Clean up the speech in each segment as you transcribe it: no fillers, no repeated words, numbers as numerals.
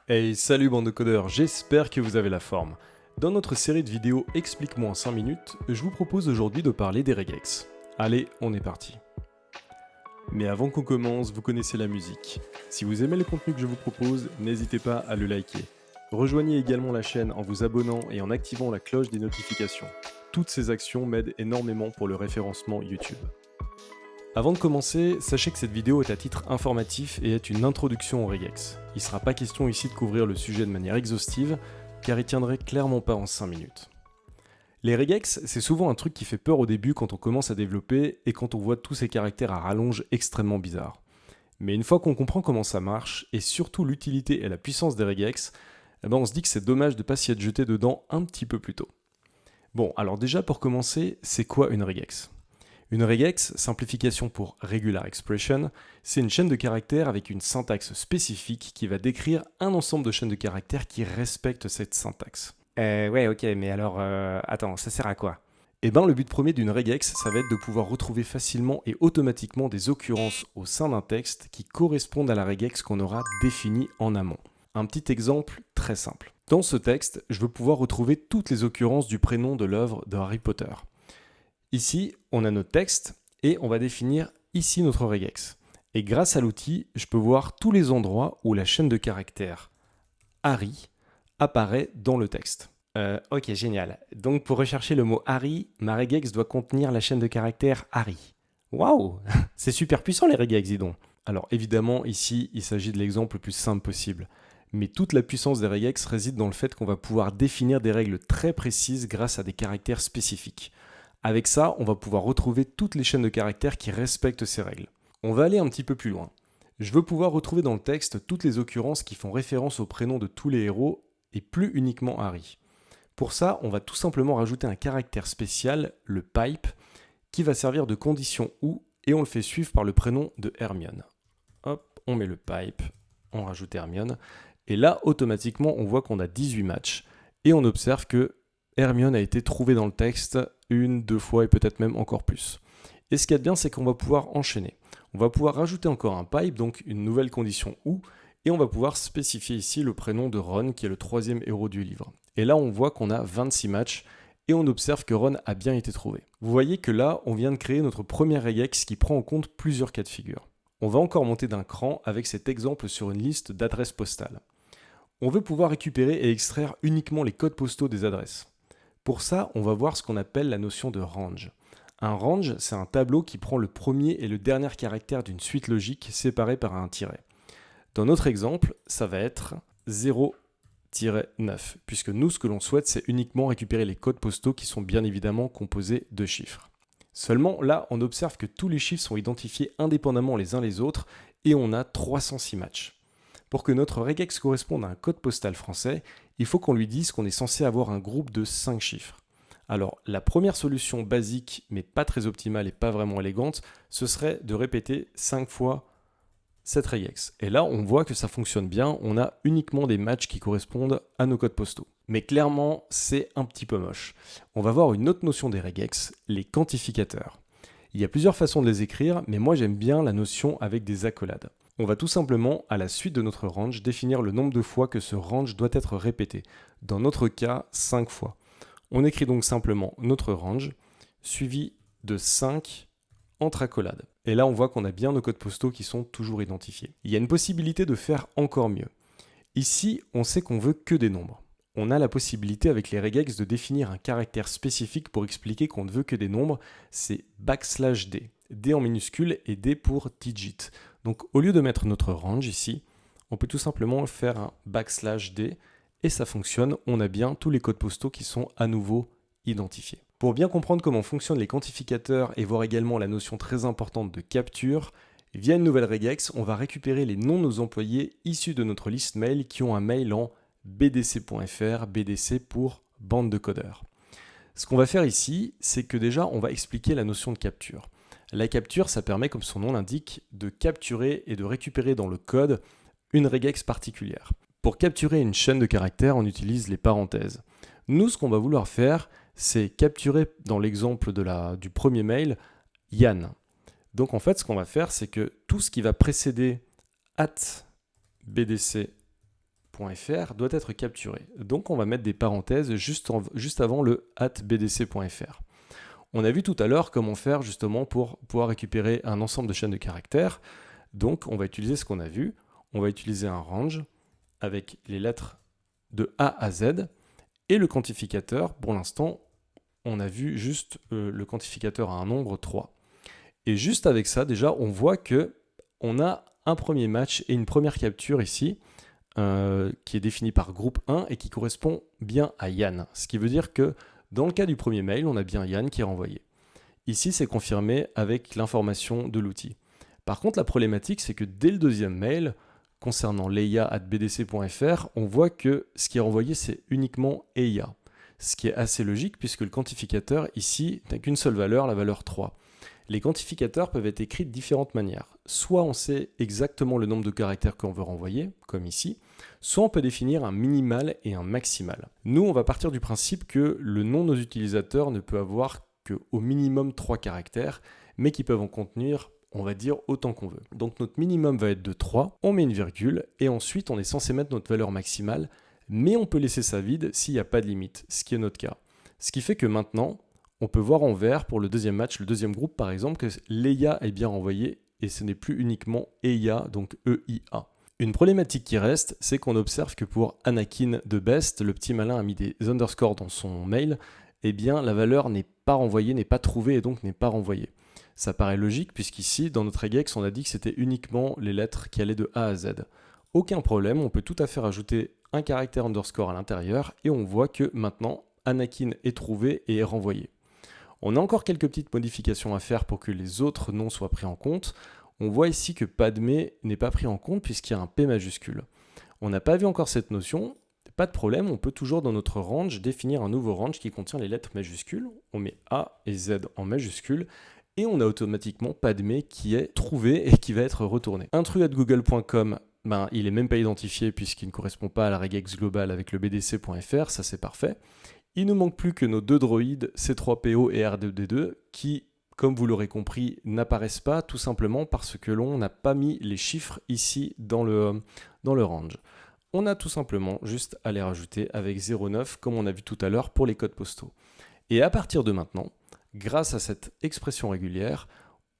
Hey, salut bande de codeurs, j'espère que vous avez la forme. Dans notre série de vidéos Explique-moi en 5 minutes, je vous propose aujourd'hui de parler des regex. Allez, on est parti. Mais avant qu'on commence, vous connaissez la musique. Si vous aimez le contenu que je vous propose, n'hésitez pas à le liker. Rejoignez également la chaîne en vous abonnant et en activant la cloche des notifications. Toutes ces actions m'aident énormément pour le référencement YouTube. Avant de commencer, sachez que cette vidéo est à titre informatif et est une introduction aux regex. Il ne sera pas question ici de couvrir le sujet de manière exhaustive, car il tiendrait clairement pas en 5 minutes. Les regex, c'est souvent un truc qui fait peur au début quand on commence à développer et quand on voit tous ces caractères à rallonge extrêmement bizarres. Mais une fois qu'on comprend comment ça marche, et surtout l'utilité et la puissance des regex, on se dit que c'est dommage de ne pas s'y être jeté dedans un petit peu plus tôt. Bon, alors déjà pour commencer, c'est quoi une regex ? Une regex, simplification pour Regular Expression, c'est une chaîne de caractères avec une syntaxe spécifique qui va décrire un ensemble de chaînes de caractères qui respectent cette syntaxe. Ouais, ok, mais alors, attends, ça sert à quoi? Et le but premier d'une regex, ça va être de pouvoir retrouver facilement et automatiquement des occurrences au sein d'un texte qui correspondent à la regex qu'on aura définie en amont. Un petit exemple très simple. Dans ce texte, je veux pouvoir retrouver toutes les occurrences du prénom de l'œuvre de Harry Potter. Ici, on a notre texte et on va définir ici notre regex. Et grâce à l'outil, je peux voir tous les endroits où la chaîne de caractères Harry apparaît dans le texte. Ok, génial. Donc pour rechercher le mot Harry, ma regex doit contenir la chaîne de caractères Harry. Waouh, c'est super puissant les regex, dis donc. Alors évidemment, ici, il s'agit de l'exemple le plus simple possible. Mais toute la puissance des regex réside dans le fait qu'on va pouvoir définir des règles très précises grâce à des caractères spécifiques. Avec ça, on va pouvoir retrouver toutes les chaînes de caractères qui respectent ces règles. On va aller un petit peu plus loin. Je veux pouvoir retrouver dans le texte toutes les occurrences qui font référence au prénom de tous les héros et plus uniquement Harry. Pour ça, on va tout simplement rajouter un caractère spécial, le pipe, qui va servir de condition ou et on le fait suivre par le prénom de Hermione. Hop, on met le pipe, on rajoute Hermione et là, automatiquement, on voit qu'on a 18 matchs et on observe que Hermione a été trouvée dans le texte 1, 2 fois et peut-être même encore plus. Et ce qu'il y a de bien, c'est qu'on va pouvoir enchaîner. On va pouvoir rajouter encore un pipe, donc une nouvelle condition ou, et on va pouvoir spécifier ici le prénom de Ron, qui est le 3e héros du livre. Et là, on voit qu'on a 26 matchs, et on observe que Ron a bien été trouvé. Vous voyez que là, on vient de créer notre première regex qui prend en compte plusieurs cas de figure. On va encore monter d'un cran avec cet exemple sur une liste d'adresses postales. On veut pouvoir récupérer et extraire uniquement les codes postaux des adresses. Pour ça, on va voir ce qu'on appelle la notion de range. Un range, c'est un tableau qui prend le premier et le dernier caractère d'une suite logique séparés par un tiret. Dans notre exemple, ça va être 0-9, puisque nous, ce que l'on souhaite, c'est uniquement récupérer les codes postaux qui sont bien évidemment composés de chiffres. Seulement, là, on observe que tous les chiffres sont identifiés indépendamment les uns les autres et on a 306 matchs. Pour que notre regex corresponde à un code postal français, il faut qu'on lui dise qu'on est censé avoir un groupe de 5 chiffres. Alors, la première solution basique, mais pas très optimale et pas vraiment élégante, ce serait de répéter 5 fois cette regex. Et là, on voit que ça fonctionne bien, on a uniquement des matchs qui correspondent à nos codes postaux. Mais clairement, c'est un petit peu moche. On va voir une autre notion des regex, les quantificateurs. Il y a plusieurs façons de les écrire, mais moi j'aime bien la notion avec des accolades. On va tout simplement, à la suite de notre range, définir le nombre de fois que ce range doit être répété. Dans notre cas, 5 fois. On écrit donc simplement notre range, suivi de 5 entre accolades. Et là, on voit qu'on a bien nos codes postaux qui sont toujours identifiés. Il y a une possibilité de faire encore mieux. Ici, on sait qu'on veut que des nombres. On a la possibilité avec les regex de définir un caractère spécifique pour expliquer qu'on ne veut que des nombres, c'est \d. D en minuscule et D pour digit. Donc au lieu de mettre notre range ici, on peut tout simplement faire un \d et ça fonctionne, on a bien tous les codes postaux qui sont à nouveau identifiés. Pour bien comprendre comment fonctionnent les quantificateurs et voir également la notion très importante de capture, via une nouvelle regex, on va récupérer les noms de nos employés issus de notre liste mail qui ont un mail en bdc.fr, BDC pour bande de codeurs. Ce qu'on va faire ici, c'est que déjà on va expliquer la notion de capture. La capture, ça permet, comme son nom l'indique, de capturer et de récupérer dans le code une regex particulière. Pour capturer une chaîne de caractères, on utilise les parenthèses. Nous, ce qu'on va vouloir faire, c'est capturer dans l'exemple du premier mail, Yann. Donc en fait, ce qu'on va faire, c'est que tout ce qui va précéder @bdc .fr doit être capturé. Donc on va mettre des parenthèses juste avant le @bdc.fr. On a vu tout à l'heure comment faire justement pour pouvoir récupérer un ensemble de chaînes de caractères. Donc on va utiliser ce qu'on a vu. On va utiliser un range avec les lettres de A à Z. Et le quantificateur, pour l'instant, on a vu juste le quantificateur à un nombre 3. Et juste avec ça, déjà, on voit qu'on a un premier match et une première capture ici, qui est définie par groupe 1 et qui correspond bien à Yann. Ce qui veut dire que dans le cas du premier mail, on a bien Yann qui est renvoyé. Ici, c'est confirmé avec l'information de l'outil. Par contre, la problématique, c'est que dès le deuxième mail, concernant leia@bdc.fr, on voit que ce qui est renvoyé, c'est uniquement EIA. Ce qui est assez logique puisque le quantificateur ici n'a qu'une seule valeur, la valeur 3. Les quantificateurs peuvent être écrits de différentes manières. Soit on sait exactement le nombre de caractères qu'on veut renvoyer, comme ici, soit on peut définir un minimal et un maximal. Nous, on va partir du principe que le nom de nos utilisateurs ne peut avoir qu'au minimum 3 caractères, mais qui peuvent en contenir, on va dire, autant qu'on veut. Donc notre minimum va être de 3, on met une virgule, et ensuite on est censé mettre notre valeur maximale, mais on peut laisser ça vide s'il n'y a pas de limite, ce qui est notre cas. Ce qui fait que maintenant, on peut voir en vert pour le deuxième match, le deuxième groupe par exemple, que l'EIA est bien renvoyé, et ce n'est plus uniquement EIA, donc EIA. Une problématique qui reste, c'est qu'on observe que pour Anakin de Best, le petit malin a mis des underscores dans son mail, eh bien la valeur n'est pas renvoyée, n'est pas trouvée et donc n'est pas renvoyée. Ça paraît logique puisqu'ici, dans notre regex, on a dit que c'était uniquement les lettres qui allaient de A à Z. Aucun problème, on peut tout à fait rajouter un caractère underscore à l'intérieur et on voit que maintenant, Anakin est trouvé et est renvoyé. On a encore quelques petites modifications à faire pour que les autres noms soient pris en compte. On voit ici que Padmé n'est pas pris en compte puisqu'il y a un P majuscule. On n'a pas vu encore cette notion, pas de problème, on peut toujours dans notre range définir un nouveau range qui contient les lettres majuscules. On met A et Z en majuscules et on a automatiquement Padmé qui est trouvé et qui va être retourné. Intrus@google.com, il n'est même pas identifié puisqu'il ne correspond pas à la regex globale avec le bdc.fr, ça c'est parfait. Il ne manque plus que nos deux droïdes C3PO et R2D2 qui, comme vous l'aurez compris, n'apparaissent pas tout simplement parce que l'on n'a pas mis les chiffres ici dans le range. On a tout simplement juste à les rajouter avec 0,9 comme on a vu tout à l'heure pour les codes postaux. Et à partir de maintenant, grâce à cette expression régulière,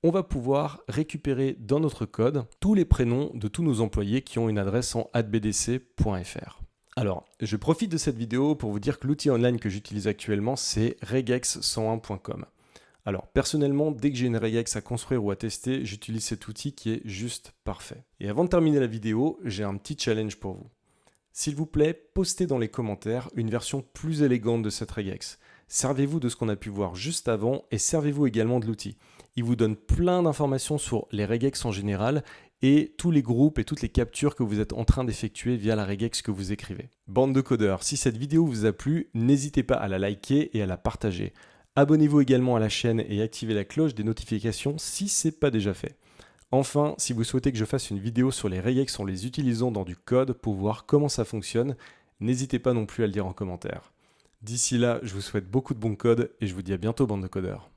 on va pouvoir récupérer dans notre code tous les prénoms de tous nos employés qui ont une adresse en @bdc.fr. Alors, je profite de cette vidéo pour vous dire que l'outil online que j'utilise actuellement, c'est regex101.com. Alors, personnellement, dès que j'ai une regex à construire ou à tester, j'utilise cet outil qui est juste parfait. Et avant de terminer la vidéo, j'ai un petit challenge pour vous. S'il vous plaît, postez dans les commentaires une version plus élégante de cette regex. Servez-vous de ce qu'on a pu voir juste avant et servez-vous également de l'outil. Il vous donne plein d'informations sur les regex en général et tous les groupes et toutes les captures que vous êtes en train d'effectuer via la regex que vous écrivez. Bande de codeurs, si cette vidéo vous a plu, n'hésitez pas à la liker et à la partager. Abonnez-vous également à la chaîne et activez la cloche des notifications si ce n'est pas déjà fait. Enfin, si vous souhaitez que je fasse une vidéo sur les regex en les utilisant dans du code pour voir comment ça fonctionne, n'hésitez pas non plus à le dire en commentaire. D'ici là, je vous souhaite beaucoup de bons codes et je vous dis à bientôt, bande de codeurs.